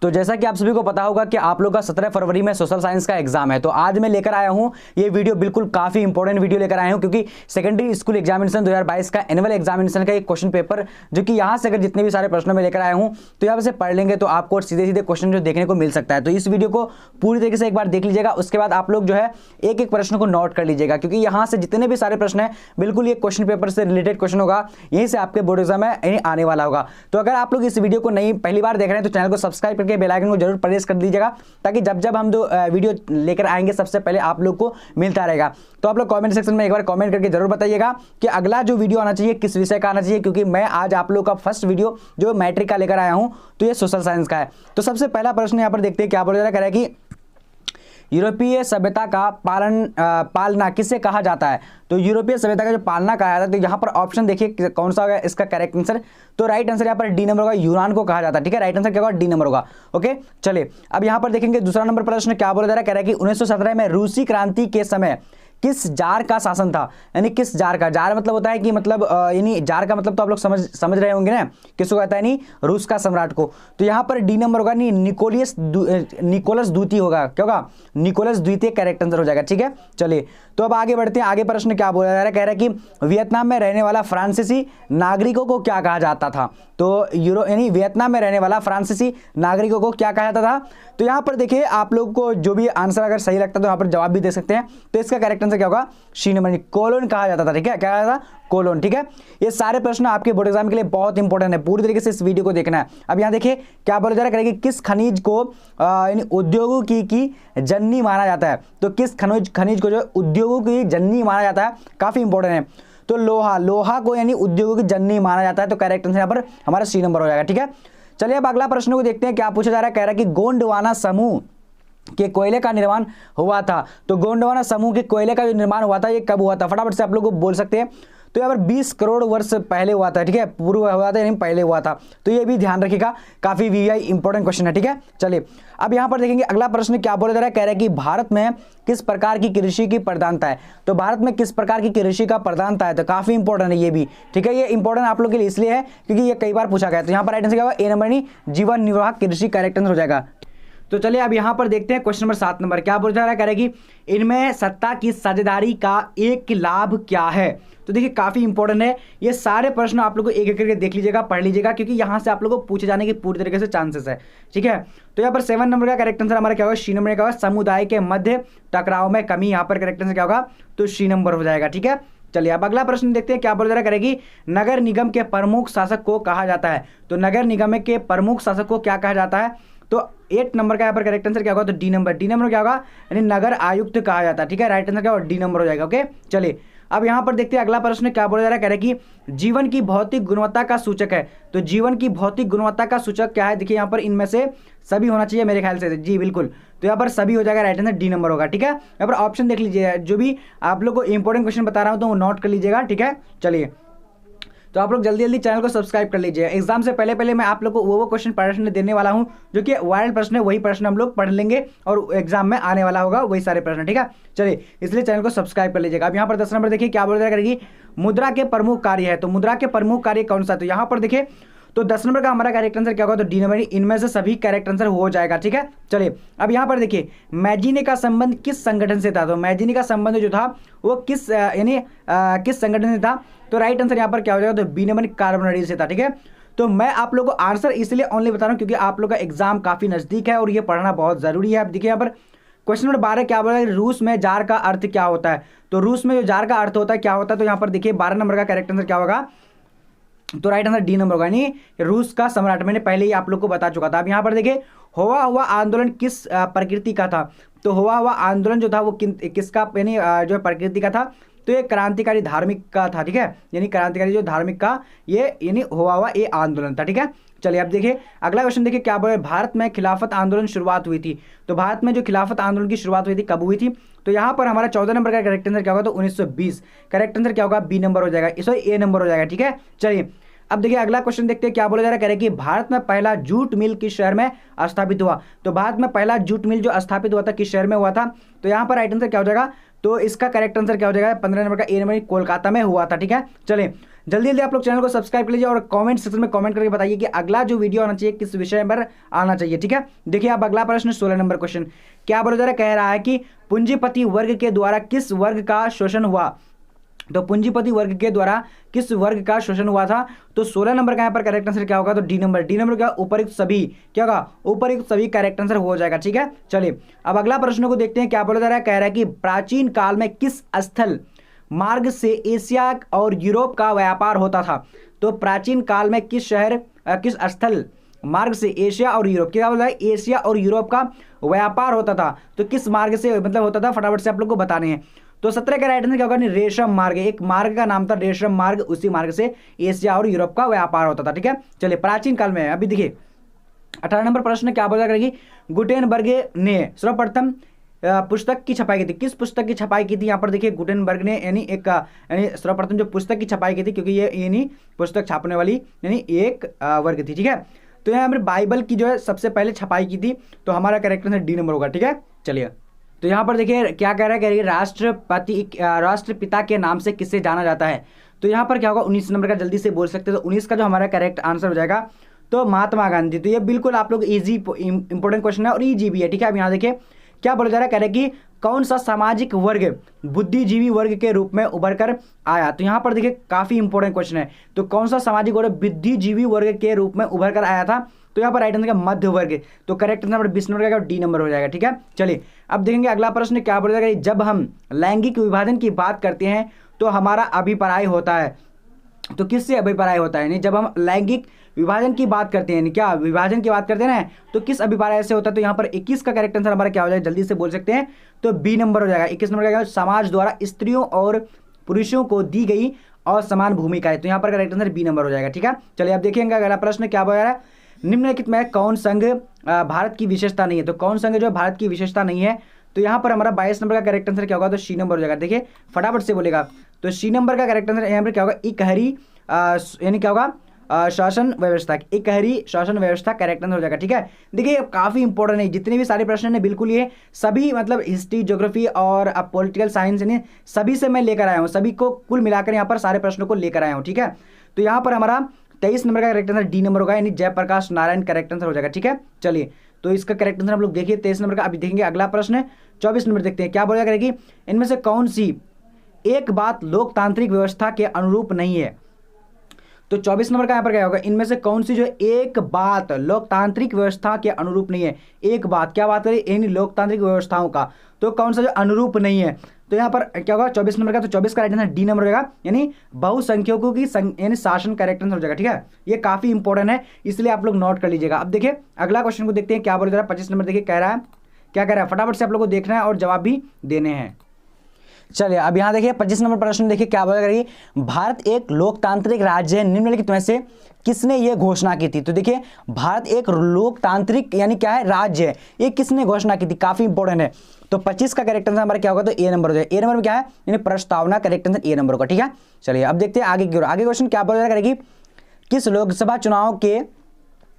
तो जैसा कि आप सभी को पता होगा कि आप लोग का 17 फरवरी में सोशल साइंस का एग्जाम है। तो आज मैं लेकर आया हूं ये वीडियो, बिल्कुल काफी इंपॉर्टेंट वीडियो लेकर आया हूं, क्योंकि सेकेंडरी स्कूल एग्जामिनेशन 2022 का एनुअल एग्जामिनेशन का एक क्वेश्चन पेपर, जो कि यहां से अगर जितने भी सारे प्रश्नों में लेकर आया हूं तो यहां से पढ़ लेंगे तो आपको सीधे सीधे क्वेश्चन जो देखने को मिल सकता है। तो इस वीडियो को पूरी तरीके से एक बार देख लीजिएगा, उसके बाद आप लोग जो है एक एक प्रश्न को नोट कर लीजिएगा, क्योंकि यहां से जितने भी सारे प्रश्न है बिल्कुल ये क्वेश्चन पेपर से रिलेटेड क्वेश्चन होगा, यहीं से आपके बोर्ड एग्जाम में आने वाला होगा। तो अगर आप लोग इस वीडियो को नहीं पहली बार देख रहे हैं तो चैनल को सब्सक्राइब करके बेल आइकन को जरूर प्रेस कर दीजिएगा, ताकि जब जब हम जो वीडियो लेकर आएंगे सबसे पहले आप लोग को मिलता रहेगा। तो आप लोग कमेंट सेक्शन में एक बार कमेंट करके जरूर बताइएगा कि अगला जो वीडियो आना चाहिए किस विषय का आना चाहिए, क्योंकि मैं आज आप लोग का फर्स्ट वीडियो जो मैट्रिक का लेकर आया हूं तो ये सोशल साइंस का है। तो सबसे पहला प्रश्न यहाँ पर देखते हैं क्या बोला जा रहा है कि यूरोपीय सभ्यता का पालना किसे कहा जाता है। तो यूरोपीय सभ्यता का जो पालना कहा जाता है, तो यहाँ पर ऑप्शन देखिए कौन सा होगा इसका करेक्ट आंसर। तो राइट आंसर यहाँ पर डी नंबर होगा, यूनान को कहा जाता है। ठीक है, राइट आंसर क्या होगा, डी नंबर होगा। ओके, चलिए अब यहाँ पर देखेंगे दूसरा नंबर प्रश्न क्या बोला जा रहा है, कह रहा है कि 1917 में रूसी क्रांति के समय किस जार का शासन था। यानी किस जार का, जार मतलब होता है कि मतलब यानी जार का मतलब तो आप लोग समझ रहे होंगे ना, किसको कहता है, नहीं रूस का सम्राट को। तो यहाँ पर डी नंबर होगा, नहीं निकोलस द्वितीय होगा। क्या होगा, निकोलस द्वितीय करेक्ट आंसर हो जाएगा। ठीक है, चलिए तो अब आगे बढ़ते हैं। आगे प्रश्न क्या बोला जा रहा है, कह रहा है कि वियतनाम में रहने वाला फ्रांसीसी नागरिकों को क्या कहा जाता था। तो यानी वियतनाम में रहने वाला फ्रांसीसी नागरिकों को क्या कहा जाता था। तो यहाँ पर देखिए आप लोग को जो भी आंसर अगर सही लगता है तो यहाँ पर जवाब भी दे सकते हैं। तो इसका करेक्ट आंसर क्या होगा, सी नंबर, कोलोन कहा जाता था। ठीक है, क्या कहा जाता था, कोलोन। ठीक है, ये सारे प्रश्न आपके बोर्ड एग्जाम के लिए बहुत इंपॉर्टेंट है, पूरी तरीके से इस वीडियो को देखना है। अब यहाँ देखिए क्या बोला जा रहा है कि किस खनिज को उद्योगों की जननी माना जाता है। तो किस खनिज को जो उद्योगों की जननी माना जाता है, काफी इंपॉर्टेंट है। तो लोहा को यानी उद्योगों की जननी माना जाता है। तो करेक्ट आंसर यहाँ पर हमारा सी नंबर हो जाएगा। ठीक है, चलिए अब अगला प्रश्न को देखते हैं क्या पूछा जा रहा है, कह रहा है कि गोंडवाना समूह के कोयले का निर्माण हुआ था। तो गोंडवाना समूह के कोयले का जो निर्माण हुआ था ये कब हुआ था, फटाफट से आप लोग को बोल सकते हैं। तो यहाँ पर 20 करोड़ वर्ष पहले हुआ था। ठीक है, पूर्व हुआ था यानी पहले हुआ था। तो ये भी ध्यान रखिएगा, काफी वीआई इंपॉर्टेंट क्वेश्चन है। ठीक है, चलिए अब यहाँ पर देखेंगे अगला प्रश्न क्या बोला जा रहा है, कह रहा है कि भारत में किस प्रकार की कृषि की प्रधानता है। तो भारत में किस प्रकार की कृषि का प्रधानता है, तो काफी इंपॉर्टेंट है ये भी। ठीक है, ये इंपॉर्टेंट आप लोग के लिए इसलिए है क्योंकि ये कई बार पूछा गया। तो यहाँ पर राइट आंसर क्या होगा, ए नंबर, नहीं जीवन निर्वाह कृषि करेक्ट आंसर हो जाएगा। तो चलिए अब यहां पर देखते हैं क्वेश्चन नंबर 7 नंबर क्या बोल रहा है, कह रहा है कि इनमें सत्ता की साझेदारी का एक लाभ क्या है। तो देखिए काफी इंपॉर्टेंट है, ये सारे प्रश्न आप लोग को एक एक करके देख लीजिएगा, पढ़ लीजिएगा, क्योंकि यहां से आप लोग को पूछे जाने की पूरी तरीके से चांसेस है। ठीक है, तो यहाँ पर 7 नंबर का करेक्ट आंसर हमारा क्या होगा, सी नंबर का होगा, समुदाय के मध्य टकराव में कमी। यहाँ पर करेक्ट आंसर क्या होगा, तो सी नंबर हो जाएगा। ठीक है, चलिए अब अगला प्रश्न देखते हैं क्या बोला जा रहा है, करेगी नगर निगम के प्रमुख शासक को कहा जाता है। तो नगर निगम के प्रमुख शासक को क्या कहा जाता है। तो 8 नंबर का यहाँ पर करेक्ट आंसर क्या होगा, तो डी नंबर। डी नंबर क्या होगा, यानी नगर आयुक्त कहा जाता है। ठीक है, राइट आंसर क्या होगा, डी नंबर हो जाएगा। ओके, चलिए अब यहाँ पर देखते हैं अगला प्रश्न क्या बोला जा रहा है, कह रहे हैं कि जीवन की भौतिक गुणवत्ता का सूचक है। तो जीवन की भौतिक गुणवत्ता का सूचक क्या है, देखिए यहाँ पर इनमें से सभी होना चाहिए मेरे ख्याल से, जी बिल्कुल। तो यहाँ पर सभी हो जाएगा, राइट आंसर डी नंबर होगा। ठीक है, यहाँ पर ऑप्शन देख लीजिए, जो भी आप लोग को इंपॉर्टेंट क्वेश्चन बता रहा हूँ तो वो नोट कर लीजिएगा। ठीक है, चलिए तो आप लोग जल्दी जल्दी चैनल को सब्सक्राइब कर लीजिए। एग्जाम से पहले मैं आप लोग को वो क्वेश्चन प्रश्न देने वाला हूं जो कि वायरल प्रश्न है, वही प्रश्न हम लोग पढ़ लेंगे और एग्जाम में आने वाला होगा वही सारे प्रश्न। ठीक है, चलिए इसलिए चैनल को सब्सक्राइब कर लीजिएगा। अब यहाँ पर 10 नंबर देखिए क्या बोल रहा है, मुद्रा के प्रमुख कार्य है। तो मुद्रा के प्रमुख कार्य कौन सा, तो यहाँ पर देखिए तो 10 नंबर का हमारा करेक्ट आंसर क्या होगा, तो डी नंबर, इनमें से सभी करेक्ट आंसर हो जाएगा। ठीक है, चलिए अब यहाँ पर देखिए मैजिने का संबंध किस संगठन से था। तो मैजिने का संबंध जो था वो किस यानी किस संगठन से था। तो राइट आंसर यहाँ पर क्या हो जाएगा, तो बी नंबर, कार्बोनाइड से था। ठीक है, तो मैं आप लोग को आंसर इसलिए ओनली बता रहा हूँ क्योंकि आप लोग का एग्जाम काफी नजदीक है और ये पढ़ना बहुत जरूरी है। अब देखिए यहाँ पर क्वेश्चन नंबर 12 क्या बोला है, रूस में जार का अर्थ क्या होता है। तो रूस में जो जार का अर्थ होता है क्या होता है, तो यहाँ पर देखिए 12 नंबर का करेक्ट आंसर क्या होगा, तो राइट आंसर डी नंबर होगा, यानी रूस का सम्राट। मैंने पहले ही आप लोग को बता चुका था। अब यहाँ पर देखिए हुआ हुआ आंदोलन किस प्रकृति का था। तो हुआ हुआ आंदोलन जो था वो किसका यानी जो प्रकृति का था, तो ये क्रांतिकारी धार्मिक का था। ठीक है, यानी क्रांतिकारी जो धार्मिक का ये यानी हुआ ये आंदोलन था। ठीक है, चलिए अब देखिए अगला क्वेश्चन देखिए क्या बोले, भारत में खिलाफत आंदोलन शुरुआत हुई थी। तो भारत में जो खिलाफत आंदोलन की शुरुआत हुई थी कब हुई थी। तो यहाँ पर हमारा 14 नंबर का करेक्ट आंसर क्या होगा, तो 1920। करेक्ट आंसर क्या होगा, बी नंबर हो जाएगा, सॉरी ए नंबर हो जाएगा। ठीक है, चलिए अब देखिए अगला क्वेश्चन देखते हैं क्या बोला जा रहा है, कह रहे हैं कि भारत में पहला जूट मिल किस शहर में स्थापित हुआ। तो भारत में पहला जूट मिल जो स्थापित हुआ था किस शहर में हुआ था। तो यहाँ पर राइट आंसर क्या हो जाएगा, तो इसका करेक्ट आंसर क्या हो जाएगा, 15 नंबर का ए नंबर, कोलकाता में हुआ था। ठीक है, चलिए जल्दी जल्दी आप लोग चैनल को सब्सक्राइब कर लीजिए और कमेंट सेक्शन में कमेंट करके बताइए कि अगला जो वीडियो आना चाहिए किस विषय पर आना चाहिए। ठीक है, देखिए अब अगला प्रश्न 16 नंबर क्वेश्चन क्या बोला जा रहा है, कह रहा है कि पूंजीपति वर्ग के द्वारा किस वर्ग का शोषण हुआ। तो पूंजीपति वर्ग के द्वारा किस वर्ग का शोषण हुआ था। तो 16 नंबर का यहाँ पर करेक्ट आंसर क्या होगा, तो डी नंबर। डी नंबर क्या, उपयुक्त सभी, क्या होगा, उपयुक्त सभी करेक्ट आंसर हो जाएगा। ठीक है, चलिए अब अगला प्रश्न को देखते हैं क्या बोला जा रहा है, कह रहा है कि प्राचीन काल में किस स्थल मार्ग से एशिया और यूरोप का व्यापार होता था। तो प्राचीन काल में किस शहर किस स्थल मार्ग से एशिया और यूरोप, क्या बोला है, एशिया और यूरोप का व्यापार होता था। तो किस मार्ग से मतलब होता था, फटाफट से आप लोग को बताने हैं। तो 17 का राइट आंसर क्या होगा, रेशम मार्ग, एक मार्ग का नाम था रेशम मार्ग, उसी मार्ग से एशिया और यूरोप का व्यापार होता था। ठीक है, चलिए प्राचीन काल में अभी देखिए 18 नंबर प्रश्न क्या बोला करेगी, गुटेनबर्ग ने सर्वप्रथम पुस्तक की छपाई की थी। किस पुस्तक की छपाई की थी, यहाँ पर देखिए गुटेनबर्ग ने यानी एक यानी सर्वप्रथम जो पुस्तक की छपाई की थी, क्योंकि ये यानी पुस्तक छापने वाली यानी एक वर्ग थी। ठीक है, तो यहाँ पर बाइबल की जो है सबसे पहले छपाई की थी, तो हमारा करेक्ट आंसर डी नंबर होगा। ठीक है, चलिए तो यहाँ पर देखिए क्या कह रहा है, राष्ट्रपिता के नाम से किसे जाना जाता है। तो यहाँ पर क्या होगा, 19 नंबर का जल्दी से बोल सकते हैं, तो 19 का जो हमारा करेक्ट आंसर हो जाएगा तो महात्मा गांधी। तो ये बिल्कुल आप लोग इजी इंपॉर्टेंट क्वेश्चन है और इजी भी है। ठीक है, अब यहाँ देखिए क्या बोला जा रहा है, कह रहे कि कौन सा सामाजिक वर्ग बुद्धिजीवी वर्ग के रूप में उभर कर आया। तो यहाँ पर देखिए काफी इंपॉर्टेंट क्वेश्चन है, तो कौन सा सामाजिक वर्ग बुद्धिजीवी वर्ग के रूप में उभर कर आया था। तो यहाँ पर राइट आंसर का मध्य वर्ग, तो करेक्ट नंबर 20 नंबर का डी नंबर हो जाएगा। ठीक है, चलिए अब देखेंगे अगला प्रश्न क्या बोला जाएगा, जब हम लैंगिक विभाजन की बात करते हैं तो हमारा अभिप्राय होता है। तो किससे अभिप्राय होता है, नहीं जब हम लैंगिक विभाजन की बात करते हैं, क्या विभाजन की बात करते हैं ना, तो किस अभिप्राय से होता है। तो यहाँ पर 21 का करेक्ट आंसर हमारा क्या हो जाएगा, जल्दी से बोल सकते हैं, तो बी नंबर हो जाएगा। 21 नंबर का समाज द्वारा स्त्रियों और पुरुषों को दी गई और समान भूमिकाएं, तो यहाँ पर करेक्ट आंसर बी नंबर हो जाएगा। ठीक है, चलिए अब देखिएगा अगला प्रश्न क्या बोल रहा है, निम्नलिखित में कौन संघ भारत की विशेषता नहीं है। तो कौन संघ जो है भारत की विशेषता नहीं है, तो यहाँ पर हमारा 22 नंबर का करेक्ट आंसर क्या होगा, तो सी नंबर हो जाएगा। देखिए फटाफट से बोलेगा, तो सी नंबर का करेक्ट आंसर यहाँ पर क्या होगा, इकहरी यानी क्या होगा, शासन व्यवस्था, इकहरी शासन व्यवस्था करेक्ट आंसर हो जाएगा। ठीक है, देखिए काफी इंपॉर्टेंट है, जितने भी सारे प्रश्न हैं बिल्कुल ये सभी मतलब हिस्ट्री, ज्योग्राफी और पॉलिटिकल साइंस ने सभी से मैं लेकर आया हूँ, सभी को कुल मिलाकर यहाँ पर सारे प्रश्नों को लेकर आया हूँ। ठीक है, तो यहाँ पर हमारा 23 नंबर का करेक्ट आंसर डी नंबर होगा, यानी जयप्रकाश नारायण करेक्ट आंसर हो जाएगा। ठीक है, चलिए तो इसका करेक्ट आंसर हम लोग देखिए 23 नंबर का। अभी देखेंगे अगला प्रश्न 24 नंबर देखते हैं क्या बोला करेगी, इनमें से कौन सी एक बात लोकतांत्रिक व्यवस्था के अनुरूप नहीं है। तो 24 नंबर का यहाँ पर क्या होगा, इनमें से कौन सी जो एक बात लोकतांत्रिक व्यवस्था के अनुरूप नहीं है। एक बात, क्या बात करें, इन लोकतांत्रिक व्यवस्थाओं का, तो कौन सा जो अनुरूप नहीं है। तो यहाँ पर क्या होगा 24 नंबर का, तो 24 का राइट आंसर डी नंबर होगा, यानी बहुसंख्यकों की यानी शासन करेक्ट आंसर हो जाएगा। ठीक है, ये काफी इंपॉर्टेंट है, इसलिए आप लोग नोट कर लीजिएगा। अब देखिए अगला क्वेश्चन को देखते हैं क्या बोल रहा है, 25 नंबर देखिए कह रहा है, क्या कह रहा है, फटाफट से आप लोग को देखना है और जवाब भी देने हैं। चलिए अब यहाँ देखिए 25 नंबर प्रश्न देखिए क्या बोला करेगी, भारत एक लोकतांत्रिक राज्य है, निम्नलिखित में से किसने ये घोषणा की थी। तो देखिए भारत एक लोकतांत्रिक यानी क्या है, राज्य है, ये किसने घोषणा की थी, काफी इंपॉर्टेंट है। तो 25 का करेक्ट आंसर हमारा क्या होगा, तो ए नंबर हो जाएगा। ए नंबर में क्या है, यानी प्रस्तावना, करेक्ट आंसर ए नंबर होगा। ठीक है, चलिए अब देखते हैं आगे की ओर। आगे क्वेश्चन क्या बोला करेगी, किस लोकसभा चुनाव के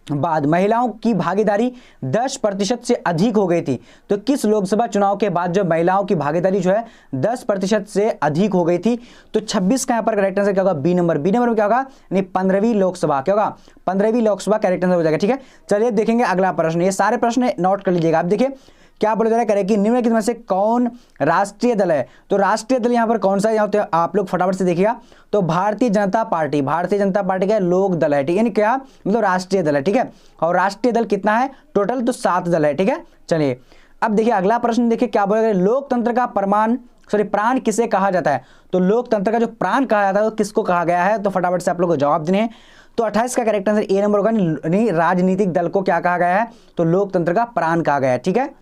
बाद महिलाओं की भागीदारी 10% से अधिक हो गई थी। तो किस लोकसभा चुनाव के बाद जो महिलाओं की भागीदारी जो है 10% से अधिक हो गई थी। तो 26 का यहाँ पर करेक्ट आंसर क्या होगा, बी नंबर। बी नंबर में क्या होगा, यानी 15वीं लोकसभा, क्या होगा 15वीं लोकसभा करेक्ट आंसर हो जाएगा। ठीक है, चलिए देखेंगे अगला प्रश्न, ये सारे प्रश्न नोट कर लीजिएगा। आप देखिए क्या बोला जा रहा है, कि निम्नलिखित में से कौन राष्ट्रीय दल है। तो राष्ट्रीय दल यहाँ पर कौन सा है, तो आप लोग फटाफट से देखिएगा, तो भारतीय जनता पार्टी, भारतीय जनता पार्टी का लोक दल है। ठीक है, यानी क्या मतलब राष्ट्रीय दल है। ठीक है, और राष्ट्रीय दल कितना है टोटल, तो 7 दल है। ठीक है, चलिए अब देखिए अगला प्रश्न देखिए क्या बोला, लोकतंत्र का प्राण किसे कहा जाता है। तो लोकतंत्र का जो प्राण कहा जाता है वो किसको कहा गया है, तो फटाफट से आप लोग को जवाब देने हैं। तो 28 का करेक्ट आंसर ए नंबर होगा, यानी राजनीतिक दल को क्या कहा गया है, तो लोकतंत्र का प्राण कहा गया है। ठीक है,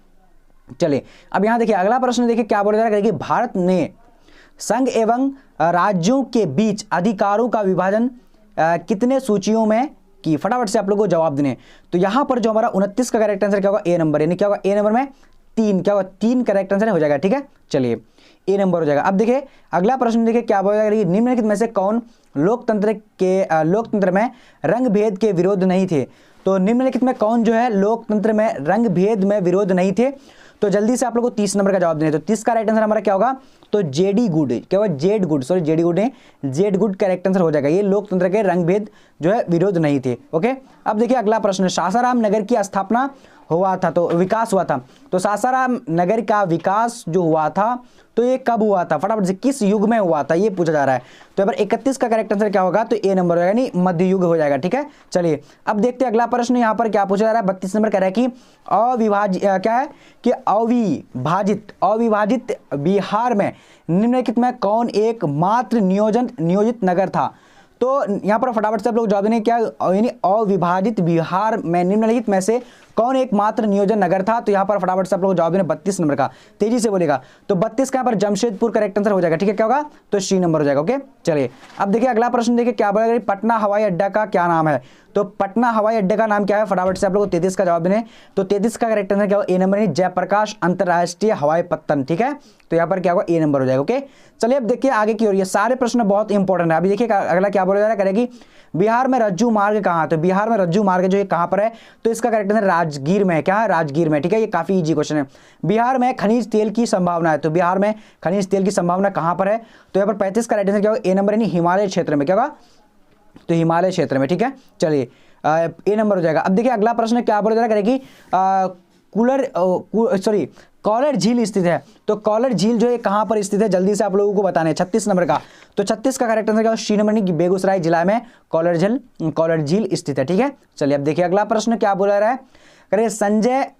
चलिए अब यहां देखिए अगला प्रश्न देखिए क्या बोला जा रहा है, कि भारत ने संघ एवं राज्यों के बीच अधिकारों का विभाजन कितने सूचियों में की। फटाफट से आप लोगों को जवाब देने। तो यहां पर जो हमारा 29 का करेक्ट आंसर क्या होगा, ए नंबर, यानी क्या होगा ए नंबर में 3, क्या होगा 3 करेक्ट आंसर हो जाएगा। ठीक है, चलिए ए नंबर हो जाएगा। अब देखिए अगला प्रश्न देखिए क्या बोला जाएगा, निम्नलिखित में से कौन लोकतंत्र में रंग भेद के विरोध नहीं थे। तो निम्नलिखित में कौन जो है लोकतंत्र में रंग भेद में विरोध नहीं थे? तो जल्दी से आप लोगों को 30 नंबर का जवाब देना है। तो 30 का राइट आंसर हमारा क्या होगा? तो जेडी गुड, क्या होगा? Z good, sorry JD good नहीं, जेड गुड करेक्ट आंसर हो जाएगा। ये लोकतंत्र के रंग भेद जो है विरोध नहीं थे। ओके, अब देखिए अगला प्रश्न, सासाराम नगर की स्थापना हुआ था, तो विकास हुआ था, तो सासाराम नगर का विकास जो हुआ था तो ये कब हुआ था? फटाफट से किस युग में हुआ था ये पूछा जा रहा है। तो यहाँ पर 31 का करेक्ट आंसर क्या होगा? तो ए नंबर होगा, यानी मध्य युग हो जाएगा। ठीक है, चलिए अब देखते हैं अगला प्रश्न यहाँ पर क्या पूछा जा रहा है। 32 नंबर कह रहा है कि क्या है कि अविभाजित बिहार में निम्नलिखित में कौन एकमात्र नियोजित नगर था? तो यहाँ पर फटाफट से आप लोग जवाब देने क्या, यानी अविभाजित बिहार में निम्नलिखित में से कौन एकमात्र नियोजन नगर था? तो यहाँ पर फटाफट से आप लोग जवाब देने 32 नंबर का, तेजी से बोलेगा। तो 32 का यहाँ पर जमशेदपुर करेक्ट आंसर हो जाएगा। ठीक है, क्या होगा? तो सी नंबर हो जाएगा। ओके, चलिए अब देखिए अगला प्रश्न, देखिए क्या बोलेगा, पटना हवाई अड्डा का क्या नाम है? तो पटना हवाई अड्डे का नाम क्या है? फटाफट से आप लोग 33 का जवाब देने। तो 33 का करेक्ट आंसर क्या होगा? ए नंबर, यानी जयप्रकाश अंतरराष्ट्रीय हवाई पत्तन। ठीक है, तो यहाँ पर क्या होगा? ए नंबर हो जाएगा। ओके, चलिए अब देखिए आगे की ओर, ये सारे प्रश्न बहुत इंपॉर्टेंट है। अभी देखिए अगला क्या बोला जा रहा है, करेगी बिहार में रज्जू मार्ग कहाँ? तो बिहार में रज्जू मार्ग जो है कहाँ पर है? तो इसका करेक्ट आंसर राजगीर में है। क्या है? राजगीर में। ठीक है, ये काफी इजी क्वेश्चन है। बिहार में खनिज तेल की संभावना है, तो बिहार में खनिज तेल की संभावना कहाँ पर है? तो यहाँ पर 35 का राइट आंसर क्या होगा? ए नंबर, यानी हिमालय क्षेत्र में। क्या होगा? तो हिमालय क्षेत्र में। ठीक है, चलिए ए नंबर हो जाएगा। अब देखिए अगला प्रश्न क्या बोला जा रहा है, करेगी कॉलर झील स्थित है, तो कॉलर झील जो है कहां पर स्थित है? जल्दी से आप लोगों को बताना है। 36 नंबर का, तो 36 का करेक्ट आंसर क्या होगा? सी नंबर, की बेगूसराय जिला में कॉलर झील स्थित है। ठीक है, चलिए अब देखिए अगला प्रश्न क्या बोला रहा है, करिए संजय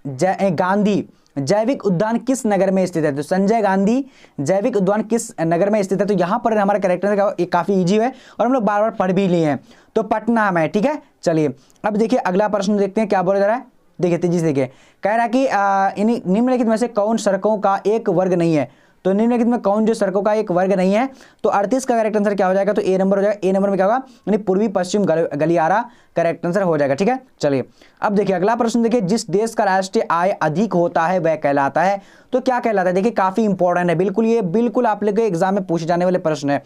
गांधी जैविक उद्यान किस नगर में स्थित है? तो संजय गांधी जैविक उद्यान किस नगर में स्थित है? तो यहां पर हमारा करेक्ट आंसर काफी इजी है और हम लोग बार बार पढ़ भी लिए हैं, तो पटना में। ठीक है, चलिए अब देखिए अगला प्रश्न देखते हैं क्या बोला जा रहा है। देखिए तेजी से देखिए, कह रहा है कि निम्नलिखित में से कौन सड़कों का एक वर्ग नहीं है? तो निम्नलिखित में कौन जो सड़कों का एक वर्ग नहीं है? तो 38 का करेक्ट आंसर क्या हो जाएगा? तो ए नंबर हो जाएगा। ए नंबर में क्या होगा? यानी पूर्वी पश्चिम गलियारा करेक्ट आंसर हो जाएगा। ठीक है, चलिए अब देखिए अगला प्रश्न, देखिए जिस देश का राष्ट्रीय आय अधिक होता है वह कहलाता है, तो क्या कहलाता है? देखिए काफी इंपॉर्टेंट है, बिल्कुल ये बिल्कुल आप लोग के एग्जाम में पूछे जाने वाले प्रश्न है।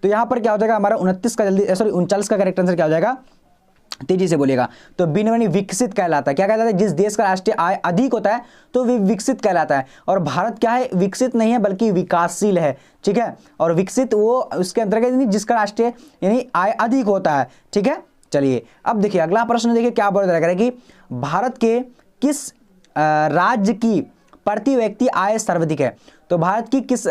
तो यहाँ पर क्या हो जाएगा हमारा 39 का करेक्ट आंसर क्या हो जाएगा? तेजी से बोलिएगा। तो बी नंबर विकसित कहलाता है। क्या कहलाता है? जिस देश का राष्ट्रीय आय अधिक होता है तो वे विकसित कहलाता है। और भारत क्या है? विकसित नहीं है बल्कि विकासशील है। ठीक है, और विकसित वो उसके अंतर्गत जिसका राष्ट्रीय यानी आय अधिक होता है। ठीक है, चलिए अब देखिए अगला प्रश्न, देखिए क्या बोला जा रहा है कि भारत के किस राज्य की प्रति व्यक्ति आय सर्वाधिक है? तो भारत की किस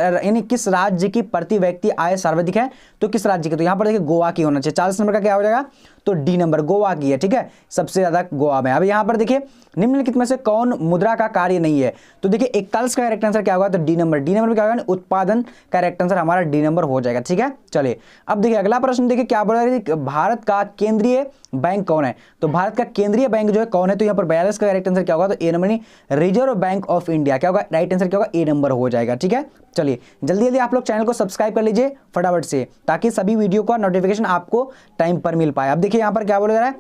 राज्य की प्रति व्यक्ति आय सर्वाधिक है? तो किस राज्य की? तो यहां पर देखिए गोवा की होना चाहिए। 40 नंबर का क्या हो जाएगा? तो डी नंबर, गोवा की है। ठीक है, सबसे ज्यादा गोवा में। अब यहां पर देखिए निम्नलिखित में से कौन मुद्रा का कार्य नहीं है? तो देखिए 41 का करेक्ट आंसर क्या होगा? तो डी नंबर। डी नंबर में क्या होगा? उत्पादन करेक्ट आंसर हमारा डी नंबर हो जाएगा। ठीक है, चलिए अब देखिए अगला प्रश्न, देखिए क्या बोला रही है, भारत का केंद्रीय बैंक कौन है? तो भारत का केंद्रीय बैंक जो है कौन है? तो यहाँ पर 42 का करेक्ट आंसर क्या होगा? तो A number, reserve bank of India. क्या होगा? राइट आंसर क्या होगा? ए नंबर हो जाएगा। ठीक है, चलिए जल्दी जल्दी आप लोग चैनल को सब्सक्राइब कर लीजिए फटाफट से, ताकि सभी वीडियो का नोटिफिकेशन आपको टाइम पर मिल पाए। अब देखिए यहाँ पर क्या बोला जा रहा है,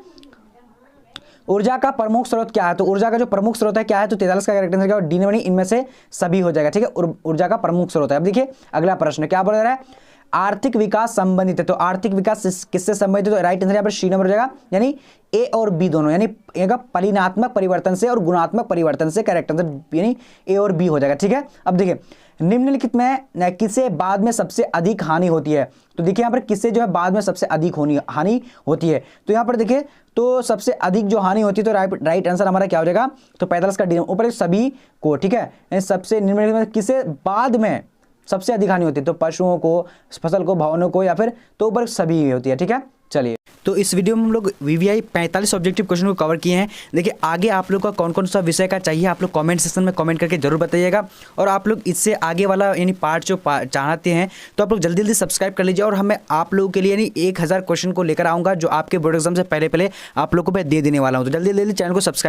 ऊर्जा का प्रमुख स्रोत क्या है? तो ऊर्जा का जो प्रमुख स्रोत है क्या है? तो 43 का करेक्ट आंसर क्या होगा? डी नंबर, इनमें से सभी हो जाएगा। ठीक है, ऊर्जा का प्रमुख स्रोत है। अब देखिए अगला प्रश्न क्या बोला जा रहा है, आर्थिक विकास संबंधित है। तो आर्थिक विकास किससे संबंधित है? तो राइट आंसर यहाँ पर सी नंबर हो जाएगा, यानी ए और बी दोनों, यानी परिमाणात्मक परिवर्तन से और गुणात्मक परिवर्तन से करेक्ट आंसर यानी ए और बी हो जाएगा। ठीक है, अब देखिए निम्नलिखित में किसे बाद में सबसे अधिक हानि होती है? तो देखिए यहाँ पर किसे जो है बाद में सबसे अधिक हानि होती है? तो यहाँ पर देखिए तो सबसे अधिक जो हानि होती है, तो राइट आंसर हमारा क्या हो जाएगा? तो 45 का डी ऊपर सभी को। ठीक है, सबसे निम्नलिखित में किसे बाद में सबसे अधिक हानि होती है? तो पशुओं को, फसल को, भवनों को, या फिर तो ऊपर सभी होती है। ठीक है, चलिए तो इस वीडियो में हम लोग वीवीआई 45 ऑब्जेक्टिव क्वेश्चन को कवर किए हैं। देखिए आगे आप लोग का कौन कौन सा विषय का चाहिए आप लोग कमेंट सेक्शन में कमेंट करके जरूर बताइएगा, और आप लोग इससे आगे वाला यानी पार्ट जो चाहते हैं तो आप लोग जल्दी जल्दी सब्सक्राइब कर लीजिए। और हमें आप लोगों के लिए यानी 1000 क्वेश्चन को लेकर आऊँगा जो आपके बोर्ड एग्जाम से पहले आप लोगों को मैं दे देने वाला हूँ। तो जल्दी जल्दी चैनल को सब्सक्राइब